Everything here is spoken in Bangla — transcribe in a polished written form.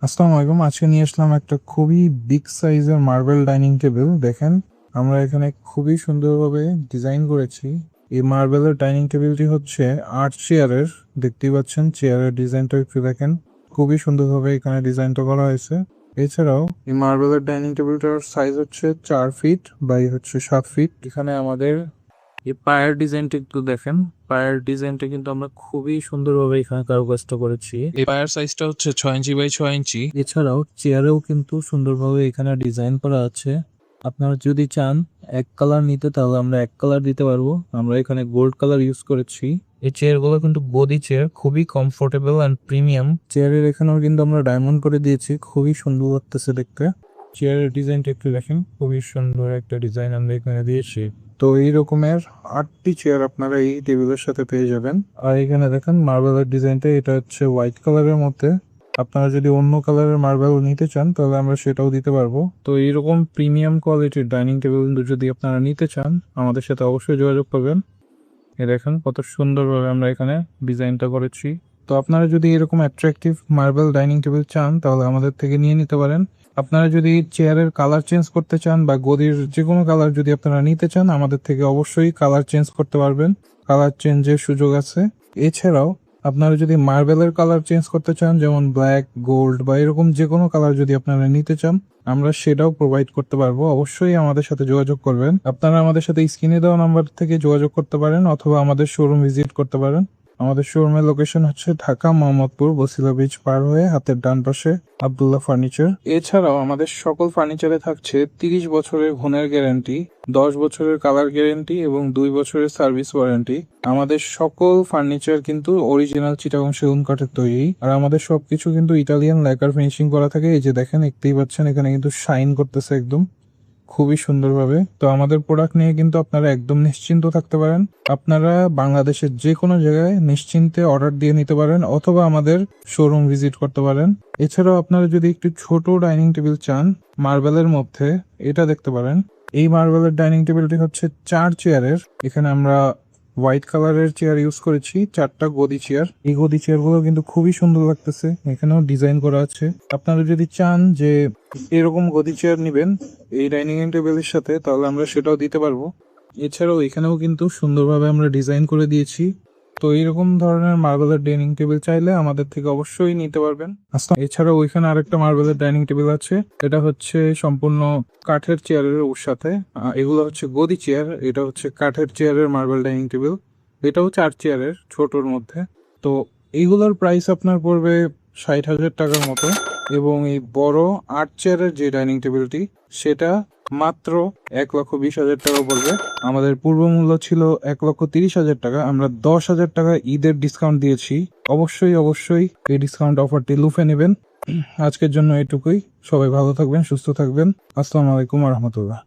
আসসালামু আলাইকুম। আজকে নিয়ে আসলাম একটা খুবই বিগ সাইজের মার্বেল ডাইনিং টেবিল। দেখেন, আমরা এখানে খুবই সুন্দরভাবে ডিজাইন করেছি। এই মার্বেলের ডাইনিং টেবিলটি হচ্ছে ৮ চেয়ারের। দেখতেই পাচ্ছেন চেয়ারের ডিজাইনটা একটু দেখেন। খুবই সুন্দরভাবে এখানে ডিজাইনটা করা হয়েছে। এছাড়াও এই মার্বেলের ডাইনিং টেবিলটার সাইজ হচ্ছে ৪ ফিট বাই হচ্ছে ৭ ফিট। এখানে আমাদের এই পায়ের ডিজাইনটা একটু দেখেন। পায়ের ডিজাইনটা কিন্তু আমরা খুবই সুন্দরভাবে এখানে কারুকাজটা করেছি। এই পায়ের সাইজটা হচ্ছে ৬ ইঞ্চি বাই ৬ ইঞ্চি। এছাড়াও চেয়ারেও কিন্তু সুন্দরভাবে এখানে ডিজাইন করা আছে। আপনারা যদি চান এক কালার নিতে, তাহলে আমরা এক কালার দিতে পারবো। আমরা এখানে গোল্ড কালার ইউজ করেছি। এই চেয়ারগুলো কিন্তু গদি চেয়ার, খুবই কমফোর্টেবল অ্যান্ড প্রিমিয়াম। চেয়ারের এখানেও কিন্তু আমরা ডায়মন্ড করে দিয়েছি, খুবই সুন্দর লাগতেছে দেখতে। চেয়ারের ডিজাইনটা একটু দেখেন, খুবই সুন্দর একটা ডিজাইন আমরা এখানে দিয়েছি। তো এই রকমের ৮টি চেয়ার আপনারা এই টেবিলের সাথে পেয়ে যাবেন। আর এখানে দেখেন মার্বেলের ডিজাইনটা, এটা হচ্ছে হোয়াইট কালারের মধ্যে। আপনারা যদি অন্য কালারের মার্বেল নিতে চান, তাহলে আমরা সেটাও দিতে পারবো। তো এইরকম প্রিমিয়াম কোয়ালিটির ডাইনিং টেবিল যদি আপনারা নিতে চান, আমাদের সাথে অবশ্যই যোগাযোগ করবেন। এ দেখেন কত সুন্দরভাবে আমরা এখানে ডিজাইনটা করেছি। তো আপনারা যদি এরকম অ্যাট্রাকটিভ মার্বেল ডাইনিং টেবিল চান, তাহলে আমাদের থেকে নিয়ে নিতে পারেন। আপনারা যদি চেয়ারের কালার চেঞ্জ করতে চান বা গদির যে কোনো কালার যদি আপনারা নিতে চান, আমাদের থেকে অবশ্যই কালার চেঞ্জ করতে পারবেন। কালার চেঞ্জের সুযোগ আছে। এছাড়াও আপনারা যদি মার্বেলের কালার চেঞ্জ করতে চান, যেমন ব্ল্যাক, গোল্ড বা এরকম যে কোনো কালার যদি আপনারা নিতে চান, আমরা সেটাও প্রোভাইড করতে পারবো। অবশ্যই আমাদের সাথে যোগাযোগ করবেন। আপনারা আমাদের সাথে স্ক্রিনে দেওয়া নাম্বার থেকে যোগাযোগ করতে পারেন, অথবা আমাদের শোরুম ভিজিট করতে পারেন। আমাদের শোরুমের লোকেশন হচ্ছে ঢাকা মোহাম্মদপুর বসিলা ব্রিজ পার হয়ে হাতের ডান পাশে আব্দুল্লাহ ফার্নিচার। এছাড়াও আমাদের সকল ফার্নিচারে থাকছে ৩০ বছরের ঘুণের গ্যারান্টি, ১০ বছরের কালার গ্যারান্টি এবং ২ বছরের সার্ভিস ওয়ারেন্টি। আমাদের সকল ফার্নিচার কিন্তু অরিজিনাল চিটাগং সেগুন কাঠের তৈরি। আর আমাদের সবকিছু কিন্তু ইটালিয়ান ল্যাকার ফিনিশিং করা থাকে। এই যে দেখেন, দেখতেই পাচ্ছেন এখানে কিন্তু শাইন করতেছে একদম খুবই সুন্দরভাবে। তো আমাদের প্রোডাক্ট নিয়ে কিন্তু আপনারা একদম নিশ্চিন্ত থাকতে পারেন। আপনারা বাংলাদেশের যে কোনো জায়গায় নিশ্চিন্তে অর্ডার দিয়ে নিতে পারেন, অথবা আমাদের শোরুম ভিজিট করতে পারেন। এছাড়াও আপনারা যদি একটু ছোট ডাইনিং টেবিল চান মার্বেলের মধ্যে, এটা দেখতে পারেন। এই মার্বেলের ডাইনিং টেবিলটি হচ্ছে ৪ চেয়ারের। এখানে আমরা হোয়াইট কালারের চেয়ার ইউজ করেছি, 4টা গদি চেয়ার। এই গদি চেয়ারগুলো কিন্তু খুবই সুন্দর লাগতেছে, এখানেও ডিজাইন করা আছে। আপনারা যদি চান যে এরকম গদি চেয়ার নিবেন এই ডাইনিং টেবিলের সাথে, তাহলে আমরা সেটাও দিতে পারবো। এছাড়াও এখানেও কিন্তু সুন্দরভাবে আমরা ডিজাইন করে দিয়েছি। তো এইরকম ধরনের মার্বেলের ডাইনিং টেবিল চাইলে আমাদের থেকে অবশ্যই নিতে পারবেন। এছাড়াও ওইখানে আরেকটা মার্বেলের ডাইনিং টেবিল আছে, এটা হচ্ছে সম্পূর্ণ কাঠের চেয়ারের ওর সাথে। এগুলো হচ্ছে গদি চেয়ার, এটা হচ্ছে কাঠের চেয়ারের মার্বেল ডাইনিং টেবিল। এটাও ৪ চেয়ারের ছোটোর মধ্যে। তো এইগুলোর প্রাইস আপনার পড়বে ৬০,০০০ টাকার মতো। এবং এই বড় ৮ চেয়ারের যে ডাইনিং টেবিলটি, সেটা মাত্র ১,২০,০০০ টাকা পড়বে। আমাদের পূর্ব মূল্য ছিল ১,৩০,০০০ টাকা। আমরা ১০,০০০ টাকা ঈদের ডিসকাউন্ট দিয়েছি। অবশ্যই অবশ্যই এই ডিসকাউন্ট অফারটি লুফে নেবেন। আজকের জন্য এটুকুই। সবাই ভালো থাকবেন, সুস্থ থাকবেন। আসসালামু আলাইকুম রহমতুল্লাহ।